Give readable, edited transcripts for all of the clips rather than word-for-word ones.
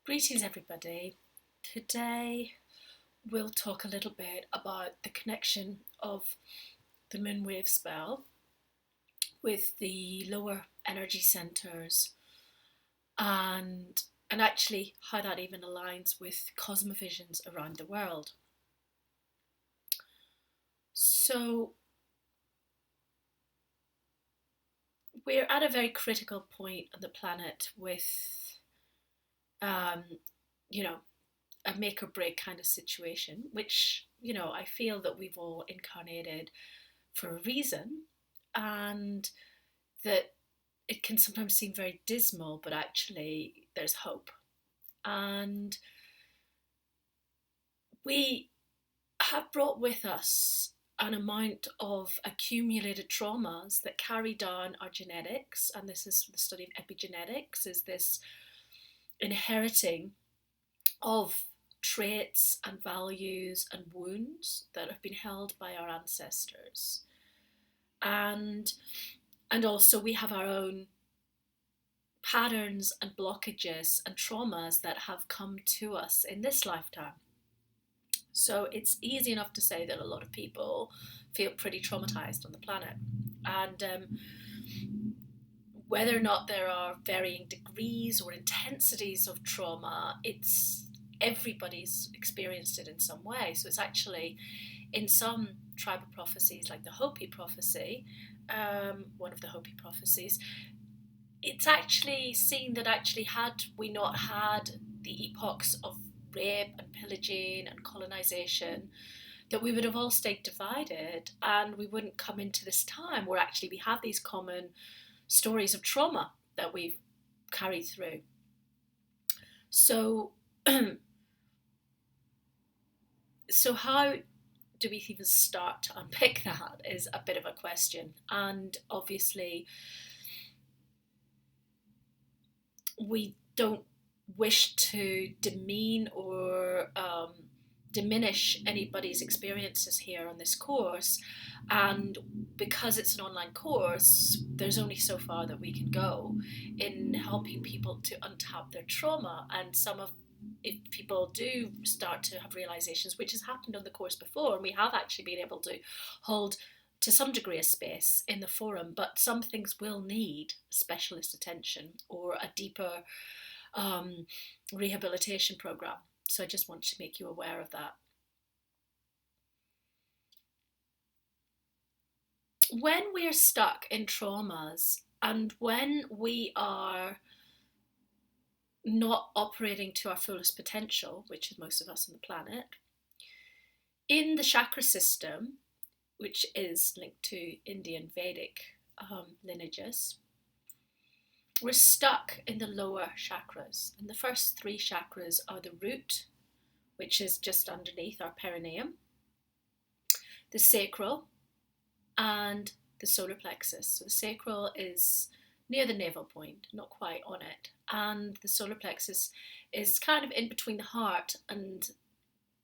Greetings, everybody. Today we'll talk a little bit about the connection of the moonwave spell with the lower energy centers and actually how that even aligns with cosmovisions around the world. So we're at a very critical point on the planet with um, you know, a make or break kind of situation, which, I feel that we've all incarnated for a reason, and that it can sometimes seem very dismal, but actually there's hope. And we have brought with us an amount of accumulated traumas that carry down our genetics, and this is the study of epigenetics, is this inheriting of traits and values and wounds that have been held by our ancestors. And also we have our own patterns and blockages and traumas that have come to us in this lifetime. So it's easy enough to say that a lot of people feel pretty traumatized on the planet. And whether or not there are varying degrees or intensities of trauma, it's everybody's experienced it in some way. So it's actually in some tribal prophecies, like the Hopi prophecy, one of the Hopi prophecies, it's actually seen that actually had we not had the epochs of rape and pillaging and colonization, that we would have all stayed divided and we wouldn't come into this time where actually we have these common stories of trauma that we've carried through. So, so how do we even start to unpick that is a bit of a question. And obviously, we don't wish to demean or diminish anybody's experiences here on this course. And because it's an online course, there's only so far that we can go in helping people to untap their trauma. And if people do start to have realizations, which has happened on the course before, and we have actually been able to hold to some degree of space in the forum, but some things will need specialist attention or a deeper rehabilitation program. So I just want to make you aware of that. When we're stuck in traumas and when we are not operating to our fullest potential, which is most of us on the planet, in the chakra system, which is linked to Indian Vedic lineages, we're stuck in the lower chakras. And the first three chakras are the root, which is just underneath our perineum, the sacral, and the solar plexus. So the sacral is near the navel point, not quite on it. And the solar plexus is kind of in between the heart and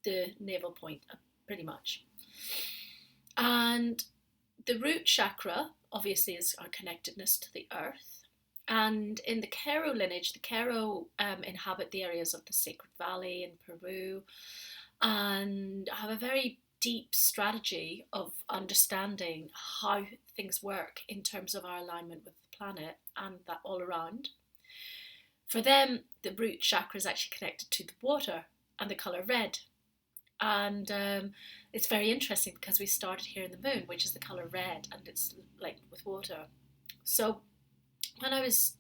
the navel point, pretty much. And the root chakra, obviously, is our connectedness to the earth. And in the Karo lineage, the Karo inhabit the areas of the Sacred Valley in Peru and have a very deep strategy of understanding how things work in terms of our alignment with the planet and that all around. For them, the root chakra is actually connected to the water and the colour red. And it's very interesting because we started here in the moon, which is the colour red, and it's like with water. So when I was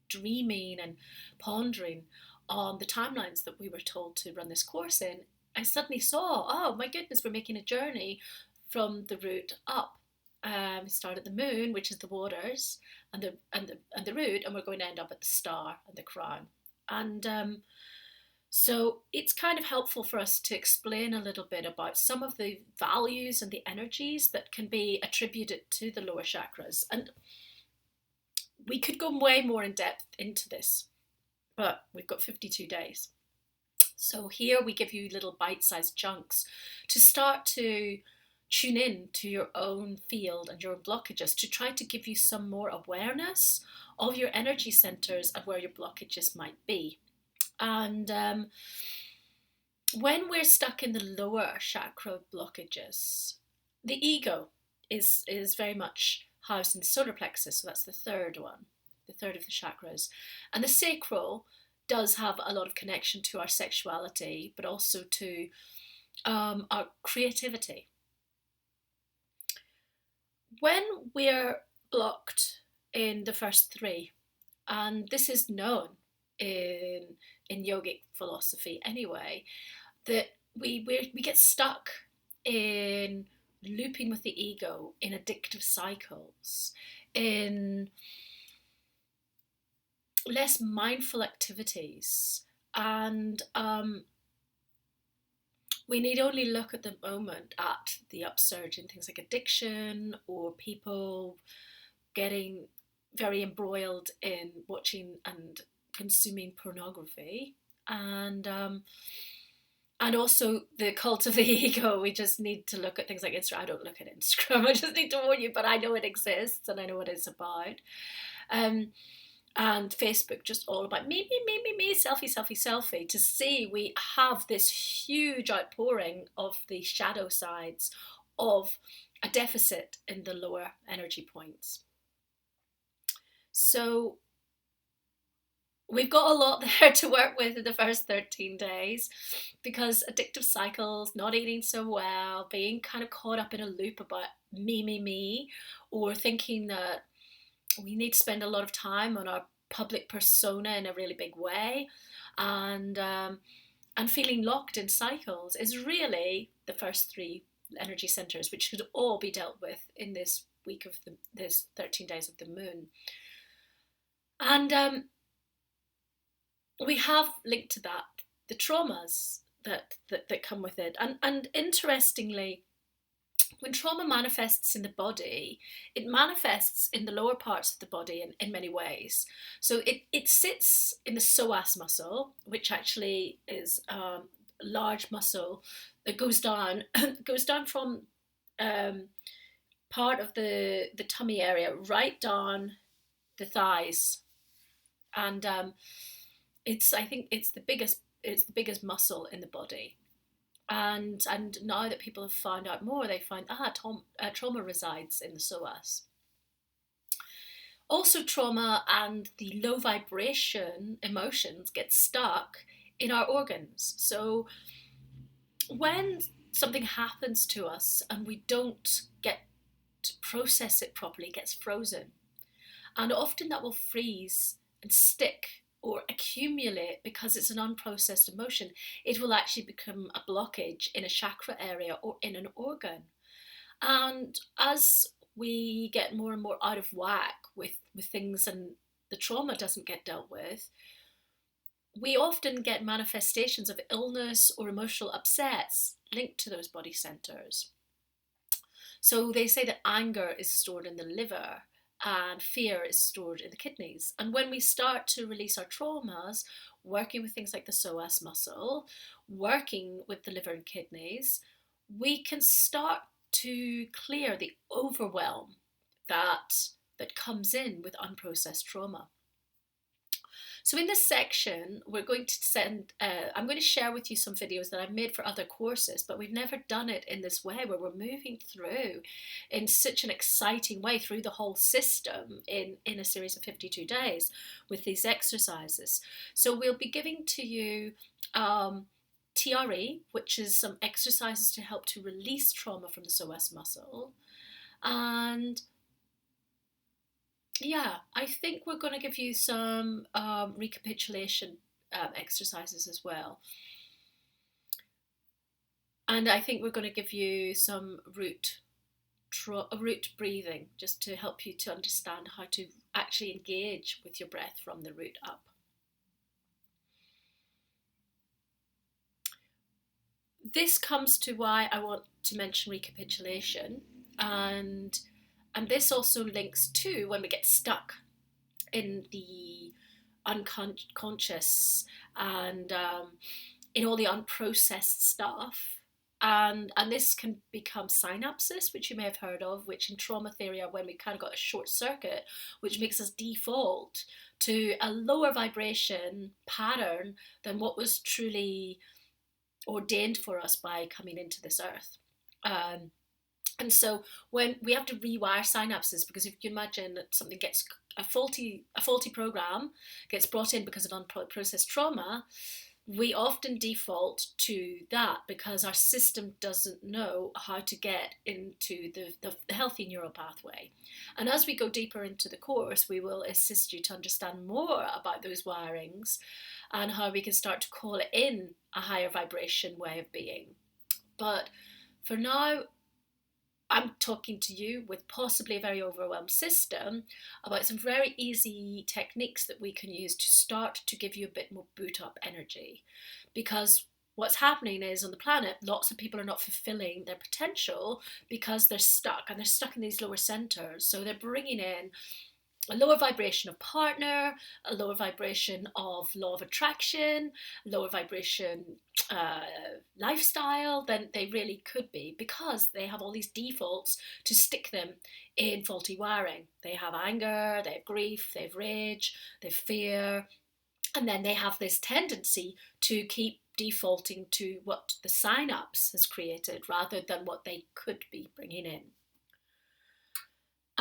dreaming and pondering on the timelines that we were told to run this course in, I suddenly saw, oh my goodness, we're making a journey from the root up. We start at the moon, which is the waters, and the root, and we're going to end up at the star and the crown. And so it's kind of helpful for us to explain a little bit about some of the values and the energies that can be attributed to the lower chakras. And we could go way more in depth into this, but we've got 52 days. So here we give you little bite-sized chunks to start to tune in to your own field and your own blockages, to try to give you some more awareness of your energy centers and where your blockages might be. And when we're stuck in the lower chakra blockages, the ego is very much housed in the solar plexus, so that's the third one, the third of the chakras. And the sacral does have a lot of connection to our sexuality, but also to our creativity. When we're blocked in the first three, and this is known in yogic philosophy anyway, that we get stuck in looping with the ego in addictive cycles, in less mindful activities, and we need only look at the moment at the upsurge in things like addiction or people getting very embroiled in watching and consuming pornography, and also the cult of the ego. We just need to look at things like Instagram. I don't look at Instagram. I just need to warn you, but I know it exists and I know what it's about. And Facebook, just all about me, selfie, selfie, selfie. To see we have this huge outpouring of the shadow sides of a deficit in the lower energy points. So we've got a lot there to work with in the first 13 days, because addictive cycles, not eating so well, being kind of caught up in a loop about me, or thinking that we need to spend a lot of time on our public persona in a really big way, and feeling locked in cycles is really the first three energy centers, which should all be dealt with in this week of this 13 days of the moon. And we have linked to that the traumas that come with it, and interestingly, when trauma manifests in the body, it manifests in the lower parts of the body in many ways. So it sits in the psoas muscle, which actually is a large muscle that goes down from part of the tummy area right down the thighs, and I think it's the biggest muscle in the body. And now that people have found out more, they find trauma resides in the psoas. Also, trauma and the low vibration emotions get stuck in our organs. So when something happens to us and we don't get to process it properly, it gets frozen. And often that will freeze and stick or accumulate because it's an unprocessed emotion. It will actually become a blockage in a chakra area or in an organ. And as we get more and more out of whack with things and the trauma doesn't get dealt with, we often get manifestations of illness or emotional upsets linked to those body centers. So they say that anger is stored in the liver and fear is stored in the kidneys. And when we start to release our traumas, working with things like the psoas muscle, working with the liver and kidneys, we can start to clear the overwhelm that comes in with unprocessed trauma. So in this section, we're going to I'm going to share with you some videos that I've made for other courses, but we've never done it in this way, where we're moving through in such an exciting way through the whole system in a series of 52 days with these exercises. So we'll be giving to you TRE, which is some exercises to help to release trauma from the psoas muscle. And yeah, I think we're going to give you some recapitulation exercises as well. And I think we're going to give you some root breathing, just to help you to understand how to actually engage with your breath from the root up. This comes to why I want to mention recapitulation, and this also links to when we get stuck in the unconscious and in all the unprocessed stuff. And this can become synapses, which you may have heard of, which in trauma theory are when we kind of got a short circuit, which makes us default to a lower vibration pattern than what was truly ordained for us by coming into this earth. And so when we have to rewire synapses, because if you imagine that something gets a faulty program gets brought in because of unprocessed trauma, we often default to that because our system doesn't know how to get into the healthy neural pathway. And as we go deeper into the course, we will assist you to understand more about those wirings and how we can start to call it in a higher vibration way of being. But for now, I'm talking to you with possibly a very overwhelmed system about some very easy techniques that we can use to start to give you a bit more boot up energy. Because what's happening is on the planet, lots of people are not fulfilling their potential because they're stuck, and they're stuck in these lower centers. So they're bringing in a lower vibration of partner, a lower vibration of law of attraction, lower vibration lifestyle than they really could be, because they have all these defaults to stick them in faulty wiring. They have anger, they have grief, they have rage, they have fear, and then they have this tendency to keep defaulting to what the synapse has created rather than what they could be bringing in.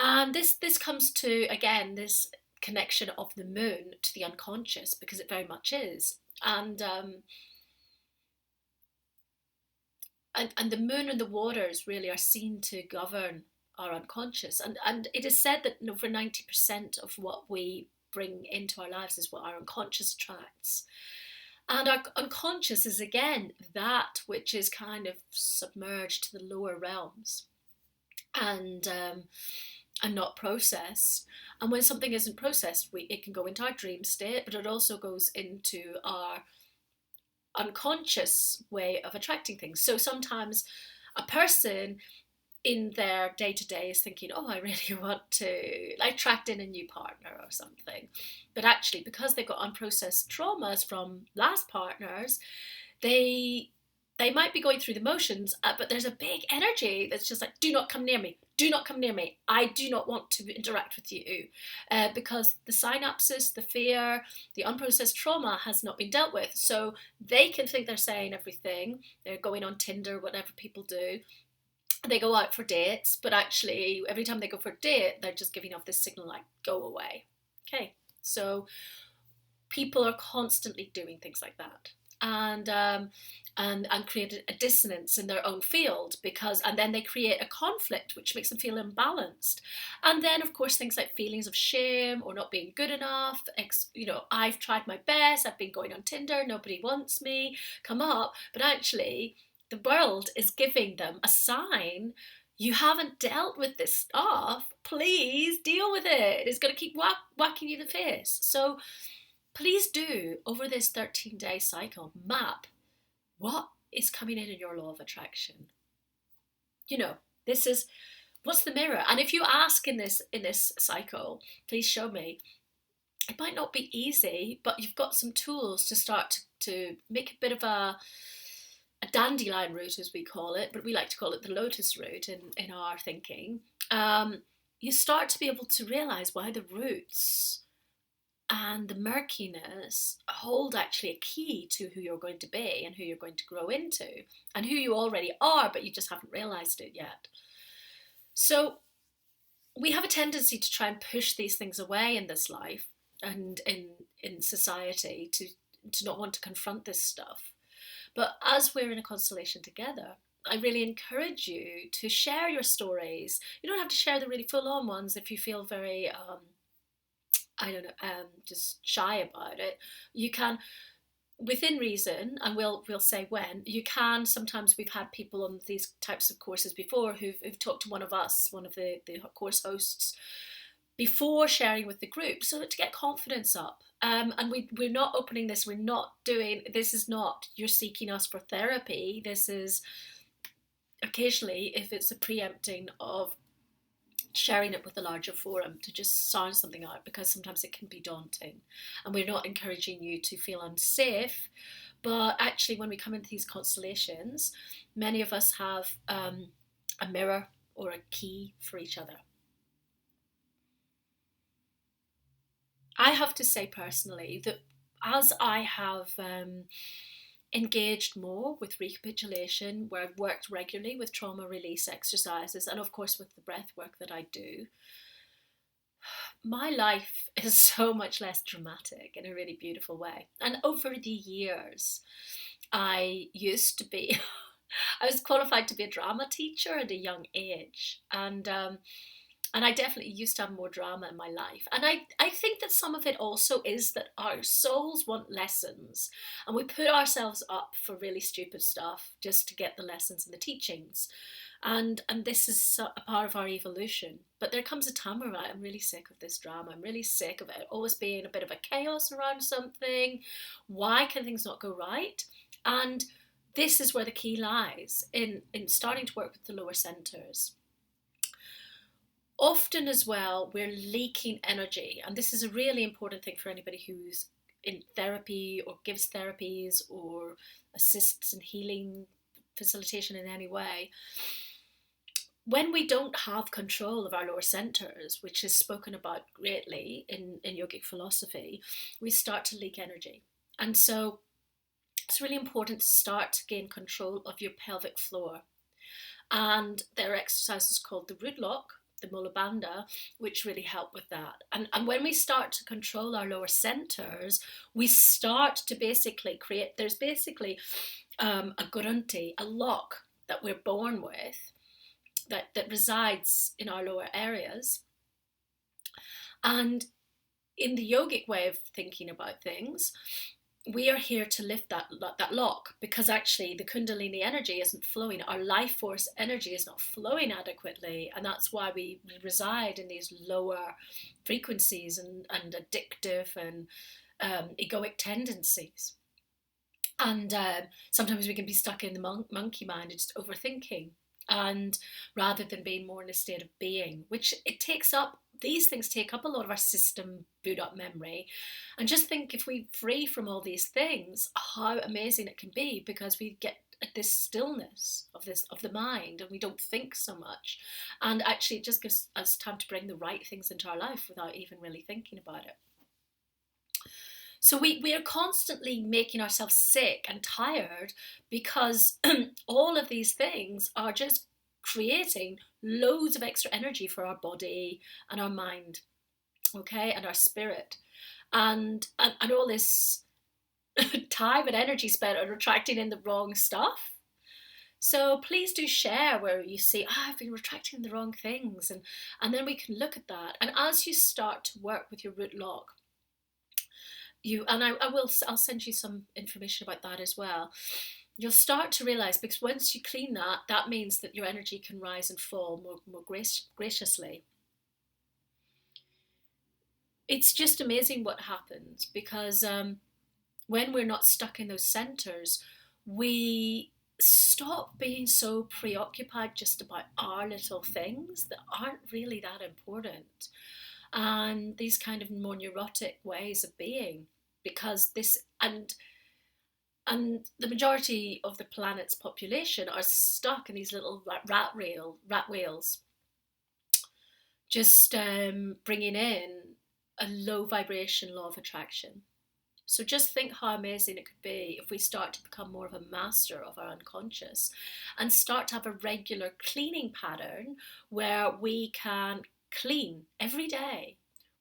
And this comes to, again, this connection of the moon to the unconscious, because it very much is. And the moon and the waters really are seen to govern our unconscious. And it is said that over 90% of what we bring into our lives is what our unconscious attracts. And our unconscious is, again, that which is kind of submerged to the lower realms and not processed. And when something isn't processed, it can go into our dream state, but it also goes into our unconscious way of attracting things. So sometimes a person in their day-to-day is thinking, oh, I really want to attract in a new partner or something. But actually, because they've got unprocessed traumas from last partners, they might be going through the motions, but there's a big energy that's just like, do not come near me. Do not come near me. I do not want to interact with you, because the synapses, the fear, the unprocessed trauma has not been dealt with. So they can think they're saying everything. They're going on Tinder, whatever people do. They go out for dates, but actually every time they go for a date, they're just giving off this signal like, go away. Okay, so people are constantly doing things like that. And create a dissonance in their own field, and then they create a conflict which makes them feel imbalanced. And then, of course, things like feelings of shame or not being good enough, I've tried my best, I've been going on Tinder, nobody wants me, come up. But actually, the world is giving them a sign: you haven't dealt with this stuff, please deal with it. It's going to keep whacking you in the face. So please do, over this 13-day cycle, map what is coming in your law of attraction. This is what's the mirror. And if you ask in this cycle, please show me, it might not be easy, but you've got some tools to start to make a bit of a dandelion route, as we call it, but we like to call it the lotus route in our thinking. You start to be able to realize why the roots and the murkiness hold actually a key to who you're going to be and who you're going to grow into and who you already are, but you just haven't realized it yet. So we have a tendency to try and push these things away in this life and in society, to not want to confront this stuff. But as we're in a constellation together, I really encourage you to share your stories. You don't have to share the really full-on ones if you feel very just shy about it. You can, within reason, and we'll say when, you can. Sometimes we've had people on these types of courses before who've talked to one of the course hosts, before sharing with the group, so to get confidence up. And we're not opening this, this is not, you're seeking us for therapy. This is occasionally, if it's a preempting of sharing it with a larger forum, to just sound something out, because sometimes it can be daunting. And we're not encouraging you to feel unsafe, but actually when we come into these constellations, many of us have a mirror or a key for each other. I have to say personally that as I have engaged more with recapitulation, where I've worked regularly with trauma release exercises, and of course with the breath work that I do, my life is so much less dramatic in a really beautiful way. And over the years, I used to be, I was qualified to be a drama teacher at a young age. And I definitely used to have more drama in my life. And I think that some of it also is that our souls want lessons and we put ourselves up for really stupid stuff just to get the lessons and the teachings. And this is a part of our evolution. But there comes a time where I'm really sick of this drama. I'm really sick of it always being a bit of a chaos around something. Why can things not go right? And this is where the key lies in starting to work with the lower centers. Often as well, we're leaking energy. And this is a really important thing for anybody who's in therapy or gives therapies or assists in healing facilitation in any way. When we don't have control of our lower centers, which is spoken about greatly in yogic philosophy, we start to leak energy. And so it's really important to start to gain control of your pelvic floor. And there are exercises called the root lock, the Mula Bandha, which really help with that. And when we start to control our lower centers, we start to basically create, there's basically a grunti, a lock that we're born with that resides in our lower areas. And in the yogic way of thinking about things, we are here to lift that lock, because actually the Kundalini energy isn't flowing. Our life force energy is not flowing adequately. And that's why we reside in these lower frequencies and addictive and egoic tendencies. And sometimes we can be stuck in the monkey mind and just overthinking. And rather than being more in a state of being, which it takes up, these things take up a lot of our system boot up memory. And just think, if we free from all these things, how amazing it can be, because we get this stillness of the mind and we don't think so much. And actually it just gives us time to bring the right things into our life without even really thinking about it. So we are constantly making ourselves sick and tired because all of these things are just creating loads of extra energy for our body and our mind, okay, and our spirit. And all this time and energy spent on retracting in the wrong stuff. So please do share where you see, I've been retracting the wrong things. And then we can look at that. And as you start to work with your root lock, I'll send you some information about that as well. You'll start to realize, because once you clean that, that means that your energy can rise and fall more graciously. It's just amazing what happens, because when we're not stuck in those centers, we stop being so preoccupied just about our little things that aren't really that important. And these kind of more neurotic ways of being, because this and the majority of the planet's population are stuck in these little rat wheels, just bringing in a low vibration law of attraction. So just think how amazing it could be if we start to become more of a master of our unconscious and start to have a regular cleaning pattern where we can clean every day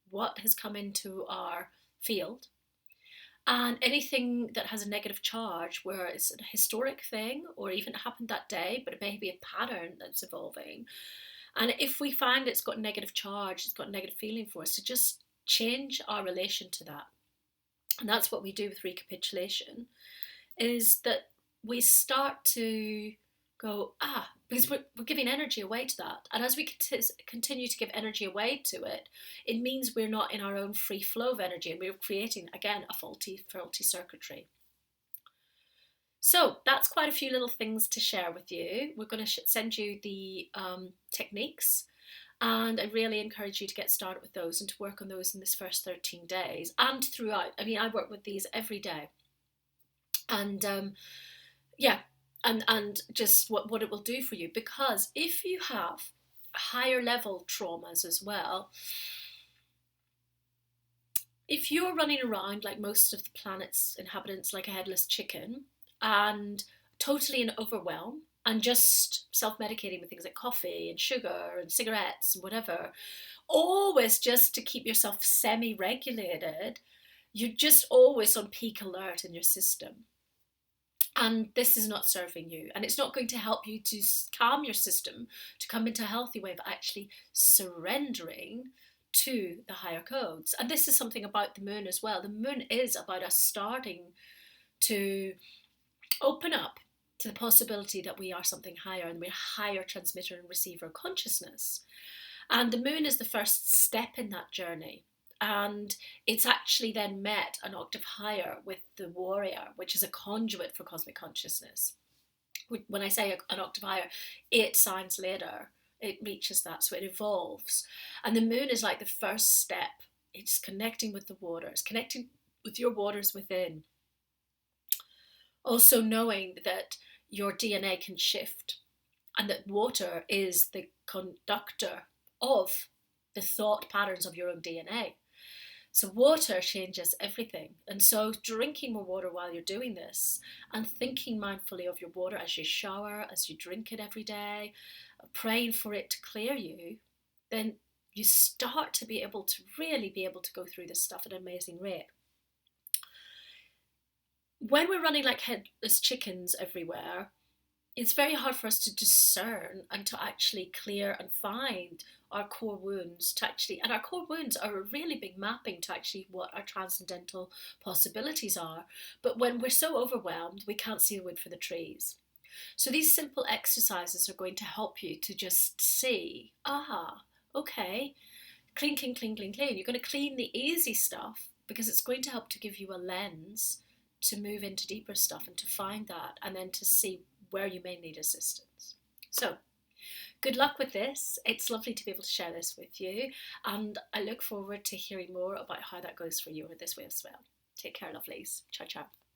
what has come into our field, and anything that has a negative charge, where it's a historic thing or even it happened that day, but it may be a pattern that's evolving. And if we find it's got a negative charge, it's got a negative feeling for us, to just change our relation to that. And that's what we do with recapitulation, is that we start to go, because we're giving energy away to that. And as we continue to give energy away to it, it means we're not in our own free flow of energy, and we're creating, again, a faulty circuitry. So that's quite a few little things to share with you. We're going to send you the techniques, and I really encourage you to get started with those and to work on those in this first 13 days and throughout. I mean, I work with these every day. And and just what it will do for you, because if you have higher level traumas as well, If you're running around like most of the planet's inhabitants, like a headless chicken, and totally in overwhelm, and just self-medicating with things like coffee and sugar and cigarettes and whatever, always just to keep yourself semi-regulated, you're just always on peak alert in your system. And this is not serving you, and it's not going to help you to calm your system to come into a healthy way of actually surrendering to the higher codes. And this is something about the moon as well. The moon is about us starting to open up to the possibility that we are something higher, and we're higher transmitter and receiver consciousness. And the moon is the first step in that journey. And it's actually then met an octave higher with the warrior, which is a conduit for cosmic consciousness. When I say an octave higher, 8 signs later, it reaches that, so it evolves. And the moon is like the first step. It's connecting with the waters, connecting with your waters within. Also knowing that your DNA can shift, and that water is the conductor of the thought patterns of your own DNA. So water changes everything. And so drinking more water while you're doing this, and thinking mindfully of your water as you shower, as you drink it every day, praying for it to clear you, then you start to be able to really be able to go through this stuff at an amazing rate. When we're running like headless chickens everywhere, it's very hard for us to discern and to actually clear and find our core wounds and our core wounds are a really big mapping to actually what our transcendental possibilities are. But when we're so overwhelmed, we can't see the wood for the trees. So these simple exercises are going to help you to just see, okay, clean, clean, clean, clean, clean. You're going to clean the easy stuff because it's going to help to give you a lens to move into deeper stuff and to find that, and then to see where you may need assistance. So good luck with this. It's lovely to be able to share this with you, and I look forward to hearing more about how that goes for you or this way as well. Take care, lovelies. Ciao, ciao.